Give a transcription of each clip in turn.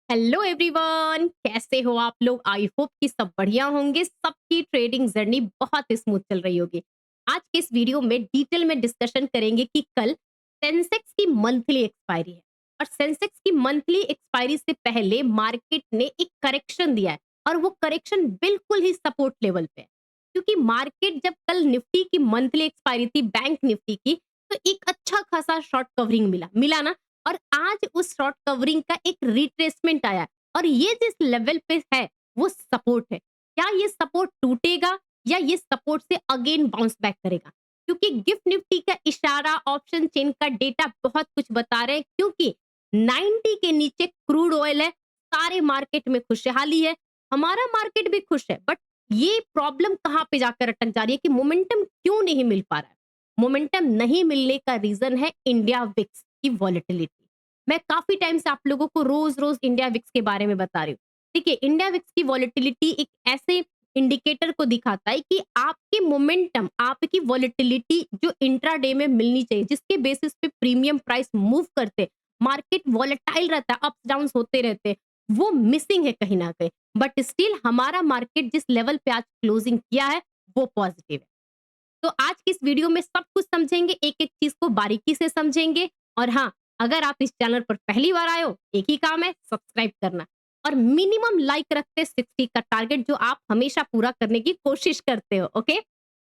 Hello everyone, कैसे हो आप लोग? आई होप कि सब बढ़िया होंगे। सबकी ट्रेडिंग जर्नी बहुत स्मूथ चल रही होगी। आज के इस वीडियो में डिटेल में डिस्कशन करेंगे कि कल सेंसेक्स की मंथली एक्सपायरी है और सेंसेक्स की मंथली एक्सपायरी से पहले मार्केट ने एक करेक्शन दिया है और वो करेक्शन बिल्कुल ही सपोर्ट लेवल पे है। क्योंकि मार्केट जब कल निफ्टी की मंथली एक्सपायरी थी, बैंक निफ्टी की, तो एक अच्छा खासा शॉर्ट कवरिंग मिला मिला ना। और आज उस शॉर्ट कवरिंग का एक रिट्रेसमेंट आया और ये जिस लेवल पे है वो सपोर्ट है। क्या ये सपोर्ट टूटेगा या ये सपोर्ट से अगेन बाउंस बैक करेगा? क्योंकि गिफ्ट निफ्टी का इशारा, ऑप्शन चेन का डेटा बहुत कुछ बता रहे हैं। क्योंकि 90 के नीचे क्रूड ऑयल है, सारे मार्केट में खुशहाली है, हमारा मार्केट भी खुश है। बट ये प्रॉब्लम कहाँ पे जाकर अटक जा रही है कि मोमेंटम क्यों नहीं मिल पा रहा है? मोमेंटम नहीं मिलने का रीजन है इंडिया विक्स की वॉलेटिलिटी। मैं काफी टाइम से आप लोगों को रोज रोज इंडिया विक्स के बारे में बता रही हूँ। देखिए, इंडिया विक्स की वॉलेटिलिटी एक ऐसे इंडिकेटर को दिखाता है कि आपकी मोमेंटम, आपकी वॉलेटिलिटी जो इंट्राडे में मिलनी चाहिए, जिसके बेसिस पे प्रीमियम प्राइस मूव करते, मार्केट वॉलेटाइल रहता है, अप्स डाउन होते रहते, वो मिसिंग है कहीं ना कहीं। बट स्टिल हमारा मार्केट जिस लेवल पे आज क्लोजिंग किया है वो पॉजिटिव है। तो आज की इस वीडियो में सब कुछ समझेंगे, एक-एक चीज को बारीकी से समझेंगे। और हाँ, अगर आप इस चैनल पर पहली बार आए हो, एक ही काम है, सब्सक्राइब करना और मिनिमम लाइक रखते 60 का टारगेट जो आप हमेशा पूरा करने की कोशिश करते हो, ओके?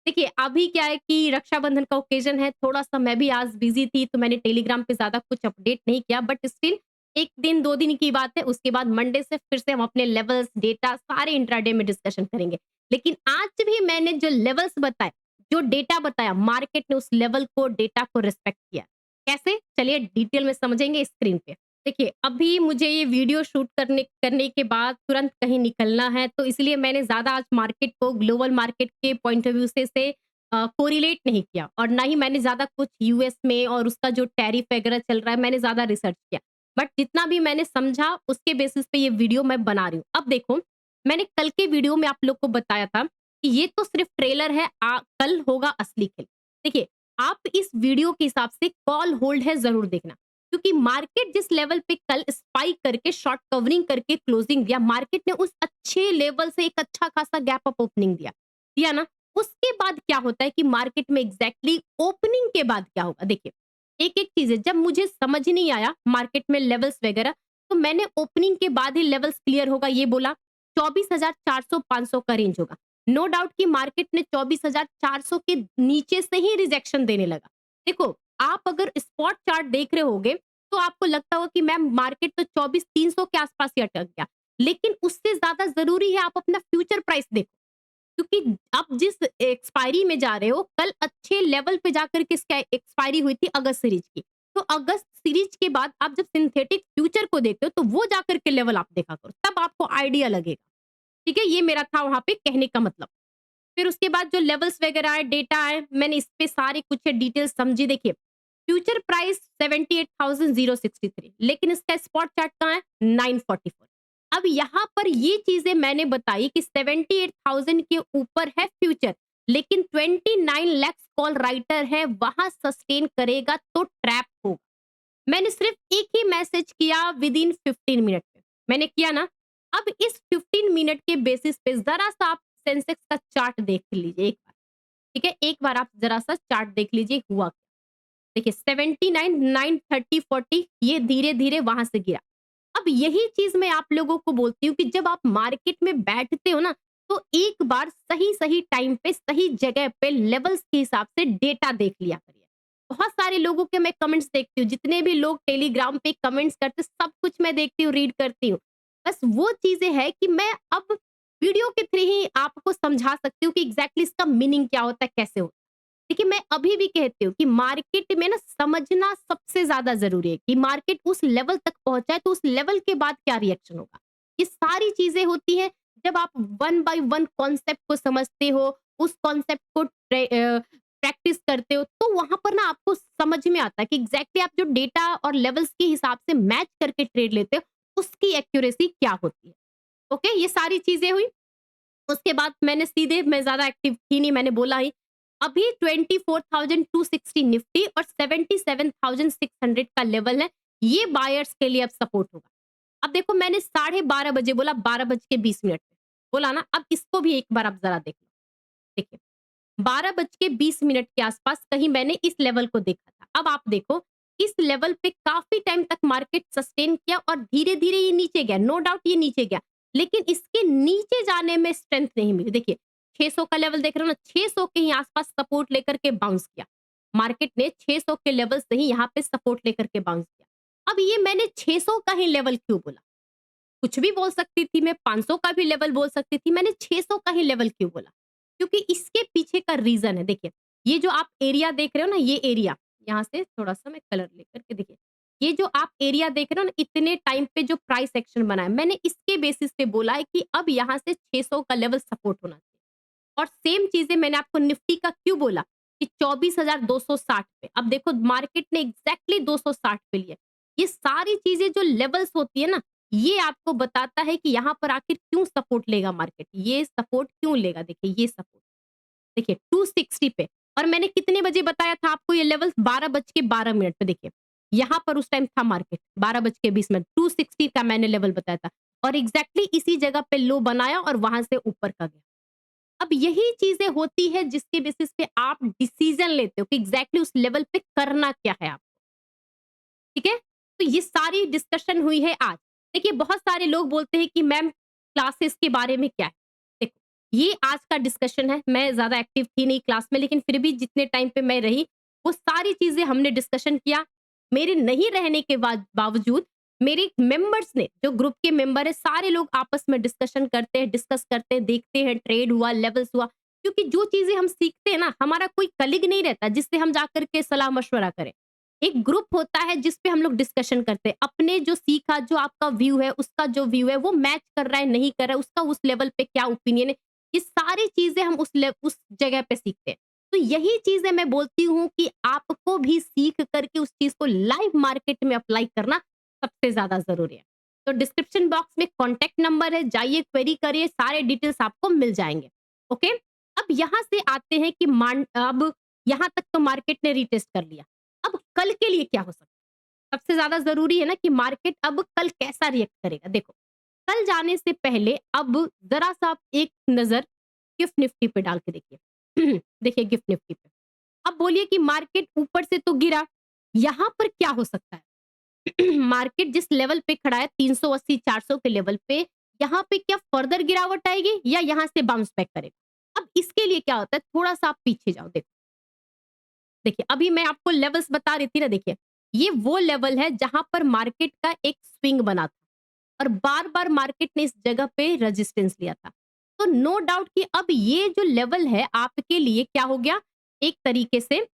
देखिए, अभी क्या है कि रक्षाबंधन का ओकेजन है, थोड़ा-सा मैं भी आज बिज़ी थी, तो मैंने टेलीग्राम पे ज़्यादा कुछ अपडेट नहीं किया, बट स्टिल 1 दिन, 2 दिन की बात है, उसके बाद मंडे से फिर से हम अपने लेवल्स, डेटा सारे इंट्राडे में डिस्कशन करेंगे। लेकिन आज भी मैंने जो लेवल्स बताए, जो डेटा बताया, मार्केट ने उस लेवल को, डेटा को रिस्पेक्ट किया। कैसे? चलिए डिटेल में समझेंगे स्क्रीन पे। देखिए, अभी मुझे ये वीडियो शूट करने करने के बाद तुरंत कहीं निकलना है, तो इसलिए मैंने ज़्यादा आज मार्केट को ग्लोबल मार्केट के पॉइंट ऑफ व्यू से कोरिलेट नहीं किया और ना ही मैंने ज़्यादा कुछ यूएस में और उसका जो टैरिफ वगैरह चल रहा है, मैंने ज़्यादा रिसर्च किया। बट जितना भी मैंने समझा, उसके बेसिस पे ये वीडियो मैं बना रही हूँ। अब देखो, मैंने कल के वीडियो में आप लोग को बताया था कि ये तो सिर्फ ट्रेलर है, कल होगा असली खेल। देखिए, आप इस वीडियो के हिसाब से कॉल होल्ड है ज़रूर देखना, क्योंकि मार्केट जिस लेवल पे कल स्पाइक करके शॉर्ट कवरिंग करके क्लोजिंग दिया, मार्केट ने उस अच्छे लेवल से एक अच्छा खासा गैप अप ओपनिंग दिया, दिया ना? उसके बाद क्या होता है कि मार्केट में एग्जैक्टली ओपनिंग के बाद क्या होगा? देखिए, एक-एक चीज़ है, जब मुझे समझ नहीं आया मार्केट में लेवल्स वगैरह, तो मैंने ओपनिंग के बाद ही लेवल्स क्लियर होगा ये बोला, 24,400-500 का रेंज होगा। नो डाउट कि मार्केट ने 24,400 के नीचे से ही रिजेक्शन देने लगा। देखो, आप अगर स्पॉट चार्ट देख रहे होगे, तो आपको लगता होगा कि मैम मार्केट तो 24,300 के आसपास ही अटक गया। लेकिन उससे ज़्यादा ज़रूरी है आप अपना फ्यूचर प्राइस देखो। क्योंकि आप जिस एक्सपायरी में जा रहे हो, कल अच्छे लेवल पे जाकर के इसका एक्सपायरी हुई थी अगस्त सीरीज की। तो अगस्त सीरीज के बाद आप जब सिंथेटिक फ्यूचर को देखते हो, तो वो जाकर के लेवल आप देखा करो, तब आपको आइडिया लगेगा। ठीक है? ये मेरा था वहाँ पे कहने का मतलब। फिर उसके बाद जो लेवल्स वगैरह आए, डेटा आए, मैंने इस पे सारे कुछ डिटेल्स समझी। देखिए, फ्यूचर प्राइस 78,063, लेकिन इसका स्पॉट चार्ट कहाँ है? 944। अब यहाँ पर ये चीजें मैंने बताई कि 78,000 के ऊपर है फ्यूचर, लेकिन 29 लाख कॉल राइटर है, वहां सस्टेन करेगा तो ट्रैप होगा। मैंने सिर्फ एक ही मैसेज किया विद इन 15 मिनट में, मैंने किया ना। अब इस 15 मिनट के बेसिस पे जरा सा आप सेंसेक्स का चार्ट देख लीजिए एक बार। ठीक है, एक बार आप जरा सा चार्ट देख लीजिए हुआ क्या। देखिए, 79, 9, 30, 40, ये धीरे धीरे वहां से गिरा। अब यही चीज मैं आप लोगों को बोलती हूँ कि जब आप मार्केट में बैठते हो ना, तो एक बार सही सही टाइम पे सही जगह पे लेवल्स के हिसाब से डेटा देख लिया करिए। बहुत सारे लोगों के मैं कमेंट्स देखती हूँ, जितने भी लोग टेलीग्राम पे कमेंट्स करते, सब कुछ मैं देखती हूँ, रीड करती हूँ। बस वो चीजें है कि मैं अब वीडियो के थ्रू ही आपको समझा सकती हूँ कि एग्जैक्टली इसका मीनिंग क्या होता है, कैसे होता है। देखिए, मैं अभी भी कहती हूँ कि मार्केट में ना समझना सबसे ज्यादा जरूरी है कि मार्केट उस लेवल तक पहुंचा है, तो उस लेवल के बाद क्या रिएक्शन होगा। ये सारी चीजें होती हैं जब आप वन बाय वन कॉन्सेप्ट को समझते हो, उस कॉन्सेप्ट को प्रैक्टिस करते हो, तो वहां पर ना आपको समझ में आता है कि एग्जैक्टली आप जो डेटा और लेवल्स के हिसाब से मैच करके ट्रेड लेते हो, उसकी एक्यूरेसी क्या होती है। ओके, ये सारी चीजें हुई। उसके बाद मैंने सीधे, मैं ज़्यादा एक्टिव थी नहीं, मैंने बोला ही, अभी 24,260 निफ्टी और 77,600 का लेवल है, ये बायर्स के लिए अब सपोर्ट होगा। अब देखो मैंने 12:30 बजे बोला, 12:20 पे बोला ना, अब इसको भी एक बार आप ज़रा देख लो। देखिए 12:20 के आसपास कहीं मैंने इस लेवल को देखा था। अब आप देखो इस लेवल पे काफ़ी टाइम तक मार्केट सस्टेन किया और धीरे-धीरे ये नीचे गया, नो डाउट ये नीचे गया। लेकिन इसके नीचे जाने में स्ट्रेंथ नहीं मिली। देखिए 600 का लेवल देख रहे हो ना, 600 के ही आसपास सपोर्ट लेकर के बाउंस किया। मार्केट ने 600 के लेवल से ही यहाँ पे सपोर्ट लेकर के बाउंस किया। अब ये मैंने 600 का ही लेवल क्यों बोला? कुछ भी बोल सकती थी मैं, 500 का भी लेवल बोल सकती थी, मैंने 600 का ही लेवल क्यों बोला? क्योंकि इसके पीछे का रीज़न है, देखिए, ये जो आप एरिया देख रहे हो ना, ये एरिया, यहाँ से थोड़ा-सा मैं कलर लेकर के देखिए, ये जो आप एरिया देख रहे हो ना, इतने टाइम पे जो प्राइस एक्शन बना है, मैंने इसके बेसिस पे बोला है कि अब यहाँ से 600 का लेवल सपोर्ट होना चाहिए। और सेम चीज़ें मैंने आपको निफ्टी का क्यों बोला कि 24,260 पे, अब देखो मार्केट ने एग्ज़ैक्टली 260 पे लिया। ये सारी चीज़ें जो लेवल्स होती है ना, ये आपको बताता है कि यहाँ पर आखिर क्यों सपोर्ट लेगा मार्केट, ये सपोर्ट क्यों लेगा, देखिए ये सपोर्ट, देखिए 260 पे। और मैंने कितने बजे बताया था आपको ये लेवल्स, 12:12 पे, देखिए यहाँ पर उस टाइम था मार्केट 12:20 260 का मैंने लेवल बताया था और एग्ज़ैक्टली इसी जगह पे लो बनाया और वहाँ से ऊपर का गया। अब यही चीज़ें होती है जिसके बेसिस पे आप डिसीज़न लेते हो कि एग्ज़ैक्टली उस लेवल पे करना क्या है आपको, ठीक है? तो ये सारी डिस्कशन हुई है आज। देखिए बहुत सारे लोग बोलते हैं कि मैम क्लासेस के बारे में क्या है? देखो, ये आज का डिस्कशन है, मैं ज़्यादा एक्टिव थी नहीं क्लास में, लेकिन फिर भी जितने टाइम पे मैं रही, वो सारी चीज़ें हमने डिस्कशन किया। मेरे नहीं रहने के बावजूद मेरे मेंबर्स ने, जो ग्रुप के मेंबर हैं, सारे लोग आपस में डिस्कशन करते हैं, डिस्कस करते हैं, देखते हैं ट्रेड हुआ, लेवल्स हुआ। क्योंकि जो चीज़ें हम सीखते हैं ना, हमारा कोई कलीग नहीं रहता जिससे हम जाकर के सलाह-मशवरा करें। एक ग्रुप होता है जिस पे हम लोग डिस्कशन करते हैं। अपने जो सीखा, जो आपका व्यू है, उसका जो व्यू है, वो मैच कर रहा है, नहीं कर रहा है, उसका उस लेवल पे क्या ओपिनियन है, ये सारी चीज़ें हम उस जगह पे सीखते हैं। तो यही चीज़ें मैं बोलती हूँ कि आपको भी सीख करके उस चीज़ को लाइव मार्केट में अप्लाई करना सबसे ज़्यादा ज़रूरी है। तो डिस्क्रिप्शन बॉक्स में कॉन्टैक्ट नंबर है, जाइए क्वेरी करिए, सारे डिटेल्स आपको मिल जाएँगे। ओके? अब यहाँ से आते हैं कि अब यहाँ तक तो मार्केट ने रीटेस्ट कर लिया। अब कल के लिए क्या हो सकता है? सबसे ज़्यादा ज़रूरी है ना कि मार्केट अब कल कैसा रिएक्ट करेगा? देखो, कल जाने से पहले अब ज़रा-सा आप एक नज़र गिफ्ट निफ्टी पे डाल के देखिए। देखिए गिफ्ट निफ्टी पे। अब बोलिए कि मार्केट ऊपर से तो गिरा, यहाँ पर क्या हो सकता है? मार्केट जिस लेवल पे खड़ा है 380-400 के लेवल पे, यहाँ पे क्या फर्दर गिरावट आएगी या यहाँ से बाउंस बैक करेगा? अब इसके लिए क्या होता है, थोड़ा-सा आप पीछे जाओ देखो। देखिए, अभी मैं आपको लेवल्स बता रही थी ना, देखिए, ये वो लेवल है जहाँ पर मार्केट का एक स्विंग बना था और बार-बार मार्केट ने इस जगह पे रेजिस्टेंस लिया था। तो नो डाउट कि अब ये जो लेवल है आपके लिए क्या हो गया, एक तरीके से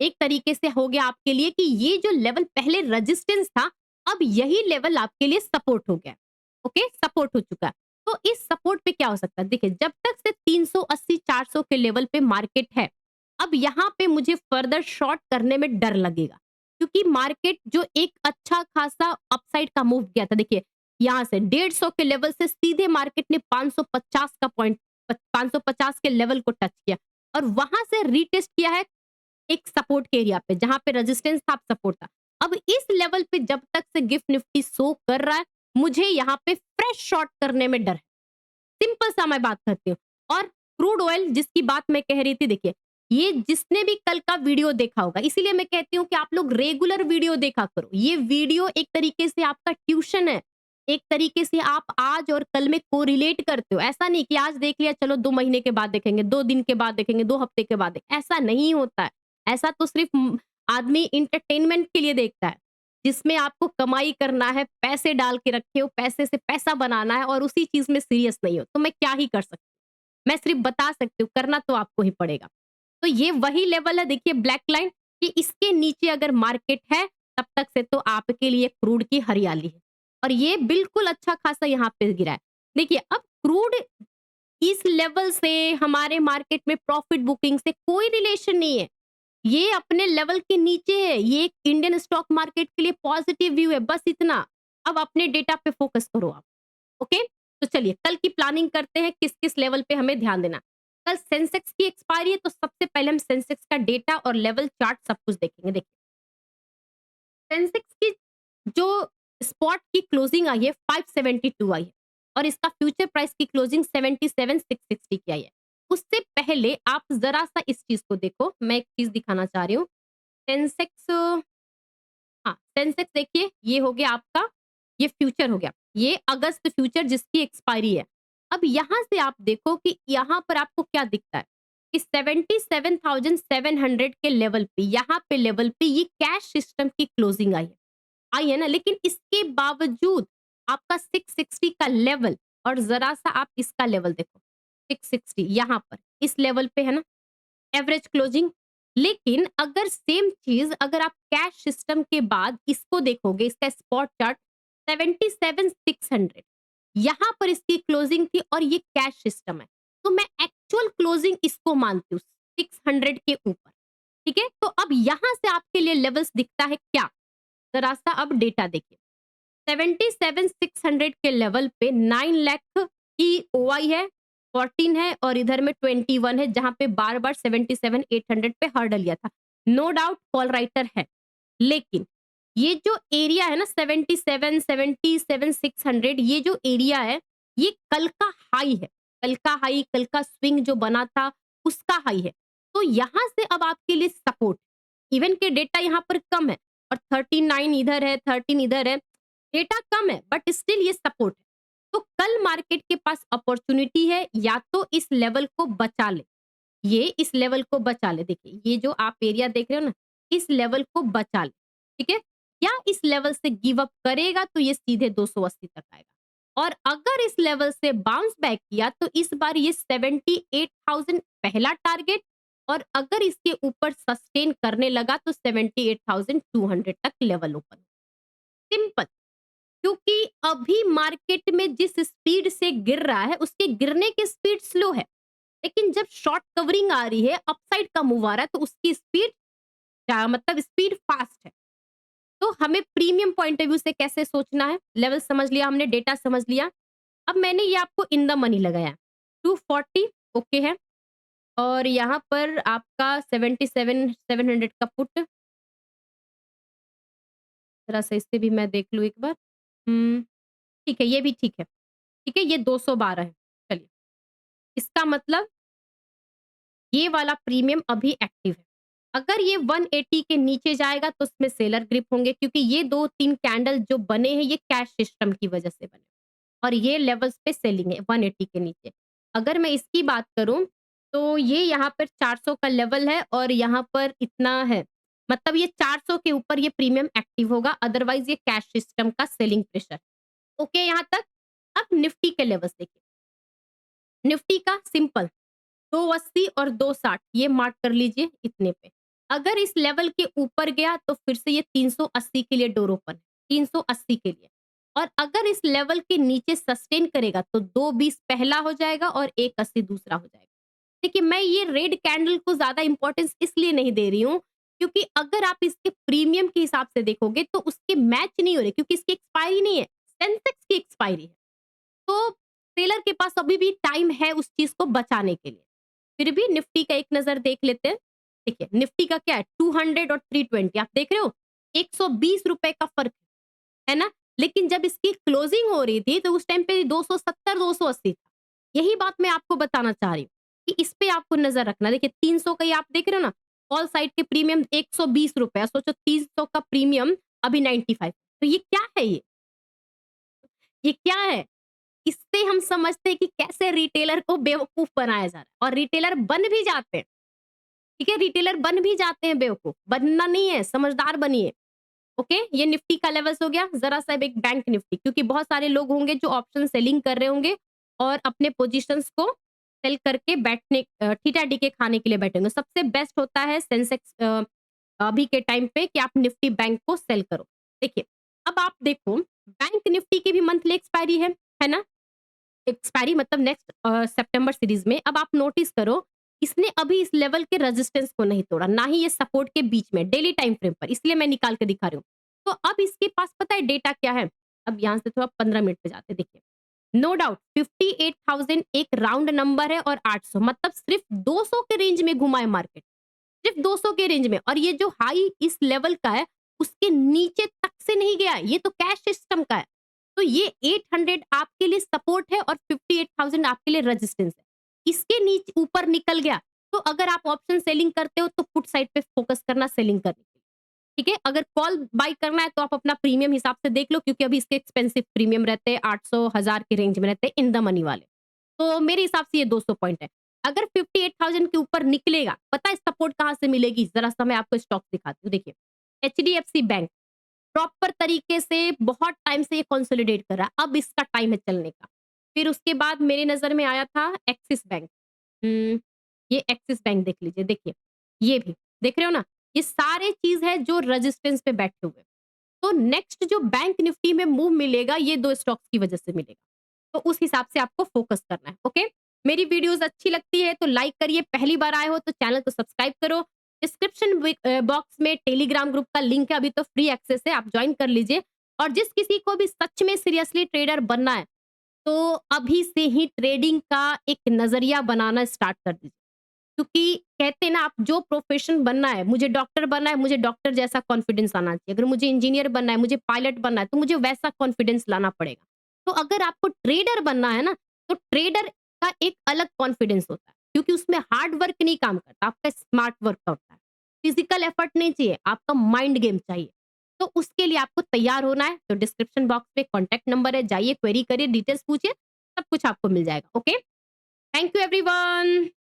एक तरीके से हो गया आपके लिए कि ये जो लेवल पहले रेजिस्टेंस था, अब यही लेवल आपके लिए सपोर्ट हो गया। ओके, सपोर्ट हो चुका है। तो इस सपोर्ट पे क्या हो सकता है? देखिए, जब तक से 380-400 के लेवल पे मार्केट है, अब यहाँ पे मुझे फर्दर शॉर्ट करने में डर लगेगा। क्योंकि मार्केट जो एक अच्छा खासा अपसाइड का मूव किया था, देखिए, यहाँ से 150 के लेवल से सीधे मार्केट ने 550 का पॉइंट 550 के लेवल को टच किया और वहां से रीटेस्ट किया है एक सपोर्ट के एरिया पे, जहाँ पे रेजिस्टेंस था, अब सपोर्ट था। अब इस लेवल पे जब तक से गिफ्ट निफ्टी शो कर रहा है, मुझे यहाँ पे फ्रेश शॉर्ट करने में डर है। सिंपल सा मैं बात करती हूँ। और क्रूड ऑयल जिसकी बात मैं कह रही थी, देखिए, ये जिसने भी कल का वीडियो देखा होगा, इसीलिए मैं कहती हूँ कि आप लोग रेगुलर वीडियो देखा करो। ये वीडियो एक तरीके से आपका ट्यूशन है। एक तरीके से आप आज और कल में कोरिलेट करते हो। ऐसा नहीं कि आज देख लिया, चलो 2 महीने के बाद देखेंगे, 2 दिन के बाद देखेंगे, 2 हफ्ते के बाद ऐसा नहीं होता है। ऐसा तो सिर्फ आदमी एंटरटेनमेंट के लिए देखता है, जिसमें आपको कमाई करना है, पैसे डाल के रखे हो, पैसे से पैसा बनाना है और उसी चीज़ में सीरियस नहीं हो, तो मैं क्या ही कर सकती हूँ? मैं सिर्फ बता सकती हूँ, करना तो आपको ही पड़ेगा। तो ये वही लेवल है, देखिए ब्लैक लाइन, कि इसके नीचे अगर मार्केट है, तब तक से तो आपके लिए क्रूड की हरियाली है और ये बिल्कुल अच्छा खासा यहाँ पे गिरा है। देखिए, अब क्रूड इस लेवल से हमारे मार्केट में प्रॉफिट बुकिंग से कोई रिलेशन नहीं है। ये अपने लेवल के नीचे है। ये एक इंडियन स्टॉक मार्केट के लिए पॉजिटिव व्यू है, बस इतना। अब अपने डेटा पे फोकस करो आप। ओके? तो चलिए कल की प्लानिंग करते हैं, किस-किस लेवल पे हमें ध्यान देना। कल सेंसेक्स की एक्सपायरी है, तो सबसे पहले हम सेंसेक्स का डेटा और लेवल चार्ट सब कुछ देखेंगे। देखिए, सेंसेक्स की जो स्पॉट की क्लोजिंग आई है 572 आई है और इसका फ्यूचर प्राइस की क्लोजिंग 77,660 की आई है। उससे पहले आप ज़रा-सा इस चीज़ को देखो, मैं एक चीज़ दिखाना चाह रही हूँ। सेंसेक्स हाँ, सेंसेक्स देखिए ये हो गया आपका, ये फ्यूचर हो गया। ये अगस्त फ्यूचर जिसकी एक्सपायरी है। अब यहाँ से आप देखो कि यहाँ पर आपको क्या दिखता है कि 77,700 के लेवल पे, यहाँ पे लेवल पे ये कैश सिस्टम की क्लोजिंग आई है ना, लेकिन इसके बावजूद आपका 660 का लेवल और ज़रा-सा आप इसका लेवल देखो, 660 यहाँ पर, इस लेवल पे है ना? Average closing. लेकिन अगर सेम चीज अगर आप कैश सिस्टम के बाद इसको देखोगे, इसका स्पॉट चार्ट 77,600 यहां पर इसकी क्लोजिंग थी और ये कैश सिस्टम है, तो मैं एक्चुअल क्लोजिंग इसको मानती हूँ 600 के ऊपर। ठीक है, तो अब यहां से आपके लिए लेवल्स दिखता है क्या, जरा सा अब डेटा देखिए। 77,600 के लेवल पे 9 लाख की ओआई है, 14 है और इधर में 21 है, जहां पे बार बार 77,800 पे हर्डल लिया था। नो डाउट कॉल राइटर है, लेकिन ये जो एरिया है ना 77,600, ये जो एरिया है ये कल का हाई है, कल का हाई, कल का स्विंग जो बना था उसका हाई है। तो यहां से अब आपके लिए सपोर्ट, इवन के डेटा यहाँ पर कम है और 39 इधर है, 13 इधर है, डेटा कम है बट स्टिल ये सपोर्ट है। तो कल मार्केट के पास अपॉर्चुनिटी है, या तो इस लेवल को बचा ले, ये इस लेवल को बचा ले, देखिए ये जो आप एरिया देख रहे हो ना, इस लेवल को बचा ले, ठीक है, या इस लेवल से गिव अप करेगा तो ये सीधे 280 तक आएगा। और अगर इस लेवल से बाउंस बैक किया तो इस बार ये 78,000 पहला टारगेट, और अगर इसके ऊपर सस्टेन करने लगा तो 78,200 तक लेवल ओपन। सिंपल, क्योंकि अभी मार्केट में जिस स्पीड से गिर रहा है उसके गिरने की स्पीड स्लो है, लेकिन जब शॉर्ट कवरिंग आ रही है, अपसाइड का मूव आ रहा है, तो उसकी स्पीड क्या मतलब स्पीड फास्ट है। तो हमें प्रीमियम पॉइंट ऑफ व्यू से कैसे सोचना है, लेवल समझ लिया हमने, डेटा समझ लिया। अब मैंने ये आपको इन द मनी लगाया, 240 ओके है, और यहाँ पर आपका 77,700 का पुट, जरा सा इसे भी मैं देख लूँ एक बार। ठीक है, ये भी ठीक है, ठीक है, ये 212 है। चलिए, इसका मतलब ये वाला प्रीमियम अभी एक्टिव है। अगर ये 180 के नीचे जाएगा तो उसमें सेलर ग्रिप होंगे, क्योंकि ये 2-3 कैंडल जो बने हैं ये कैश सिस्टम की वजह से बने और ये लेवल्स पे सेलिंग है 180 के नीचे। अगर मैं इसकी बात करूं तो ये यहाँ पर 400 का लेवल है और यहाँ पर इतना है, मतलब ये 400 के ऊपर ये प्रीमियम एक्टिव होगा, अदरवाइज ये कैश सिस्टम का सेलिंग प्रेशर। ओके यहाँ तक। अब निफ्टी के लेवल्स देखिए, निफ्टी का सिंपल 280 और 260 ये मार्क कर लीजिए इतने पे। अगर इस लेवल के ऊपर गया तो फिर से ये 380 के लिए डोर ओपन है, 380 के लिए। और अगर इस लेवल के नीचे सस्टेन करेगा तो 220 पहला हो जाएगा और 180 दूसरा हो जाएगा। देखिए, मैं ये रेड कैंडल को ज्यादा इंपॉर्टेंस इसलिए नहीं दे रही हूँ क्योंकि अगर आप इसके प्रीमियम के हिसाब से देखोगे तो उसके मैच नहीं हो रहे, क्योंकि इसकी एक्सपायरी नहीं है, सेंसेक्स की एक्सपायरी है। तो सेलर के पास अभी भी टाइम है उस चीज को बचाने के लिए। फिर भी निफ्टी का एक नजर देख लेते हैं। देखिए, निफ्टी का क्या है, 200 और 320 आप देख रहे हो, 120 रुपए का फर्क है ना। लेकिन जब इसकी क्लोजिंग हो रही थी तो उस टाइम पे 270 280 था। यही बात मैं आपको बताना चाह रही हूँ कि इस पे आपको नजर रखना। देखिए 300 का ये आप देख रहे हो ना, ऑल साइड के प्रीमियम 120 रुपए, सोचो 300 का प्रीमियम अभी 95। तो ये क्या है, ये क्या है? इससे हम समझते हैं कि कैसे रिटेलर को बेवकूफ बनाया जा रहा है, और रिटेलर बन भी जाते हैं। ठीक है, रिटेलर बन भी जाते हैं बेवकूफ, बनना नहीं है, समझदार बनिए। ओके, ये निफ्टी का लेवल्स हो गया। जरा सा एक बैंक निफ्टी, क्योंकि बहुत सारे लोग होंगे जो ऑप्शन सेलिंग कर रहे होंगे और अपने पोजीशंस को सेल करके बैठने थीटा डी के खाने के लिए बैठेंगे। सबसे बेस्ट होता है सेंसेक्स अभी के टाइम पे कि आप निफ्टी बैंक को सेल करो। देखिए, अब आप देखो बैंक निफ्टी की भी मंथली एक्सपायरी है ना, एक्सपायरी मतलब नेक्स्ट सितंबर सीरीज में। अब आप नोटिस करो, इसने अभी इस लेवल के रेजिस्टेंस को नहीं तोड़ा, ना ही ये सपोर्ट के बीच में डेली टाइम फ्रेम पर, इसलिए मैं निकाल के दिखा रही हूँ। तो अब इसके पास पता है डेटा क्या है। अब यहाँ से थोड़ा 15 मिनट पे जाते हैं। देखिए, नो डाउट 58,000 एक राउंड नंबर है और 800 मतलब सिर्फ 200 के रेंज में घुमा है मार्केट, सिर्फ 200 के रेंज में। और ये जो हाई इस लेवल का है उसके नीचे तक से नहीं गया, ये तो कैश सिस्टम का है। तो ये 800 आपके लिए सपोर्ट है और 58,000 आपके लिए रेजिस्टेंस है। इसके ऊपर निकल गया, तो अगर आप ऑप्शन सेलिंग करते हो तो पुट साइड पे फोकस करना सेलिंग करने के लिए, ठीक है? अगर कॉल बाय करना है तो आप अपना प्रीमियम हिसाब से देख लो, क्योंकि अभी इसके एक्सपेंसिव प्रीमियम रहते हैं, 800 1000 के रेंज में रहते हैं इन द मनी वाले। तो मेरे हिसाब से ये 200 पॉइंट है। अगर 58,000 के ऊपर निकलेगा, पता है सपोर्ट कहाँ से मिलेगी? ज़रा-सा मैं आपको स्टॉक दिखाती हूँ, देखिए। एचडीएफसी बैंक प्रॉपर तरीके से बहुत टाइम से ये कंसोलिडेट कर रहा है, अब इसका टाइम है चलने का। फिर उसके बाद मेरी नज़र में आया था एक्सिस बैंक। ये एक्सिस बैंक देख लीजिए, देखिए, ये भी, देख रहे हो ना? ये सारे चीज़ है जो रेजिस्टेंस पे बैठे हुए हैं। तो नेक्स्ट जो बैंक निफ्टी में मूव मिलेगा, ये 2 स्टॉक्स की वजह से मिलेगा। तो उस हिसाब से आपको फोकस करना है, ओके? मेरी वीडियोज़ अच्छी लगती है तो लाइक करिए, पहली बार आए हो तो चैनल को सब्सक्राइब करो। डिस्क्रिप्शन बॉक्स में टेलीग्राम ग्रुप का लिंक है, अभी तो फ्री एक्सेस है, आप जॉइन कर लीजिए। और जिस किसी को भी सच में सीरियसली ट्रेडर बनना है, तो अभी से ही ट्रेडिंग का एक नज़रिया बनाना स्टार्ट कर दीजिए। क्योंकि कहते हैं ना, आप जो प्रोफेशन बनना है, मुझे डॉक्टर बनना है, मुझे डॉक्टर जैसा कॉन्फिडेंस आना चाहिए। अगर मुझे इंजीनियर बनना है, मुझे पायलट बनना है, तो मुझे वैसा कॉन्फिडेंस लाना पड़ेगा। तो अगर आपको ट्रेडर बनना है ना, तो ट्रेडर का एक अलग कॉन्फिडेंस होता है, क्योंकि उसमें हार्ड वर्क नहीं काम करता, आपका स्मार्ट वर्क का होता है। फिजिकल एफर्ट नहीं चाहिए, आपका माइंड गेम चाहिए। तो उसके लिए आपको तैयार होना है, तो डिस्क्रिप्शन बॉक्स में कॉन्टैक्ट नंबर है, जाइए क्वेरी करिए, डिटेल्स पूछिए, सब कुछ आपको मिल जाएगा। ओके? Thank you everyone.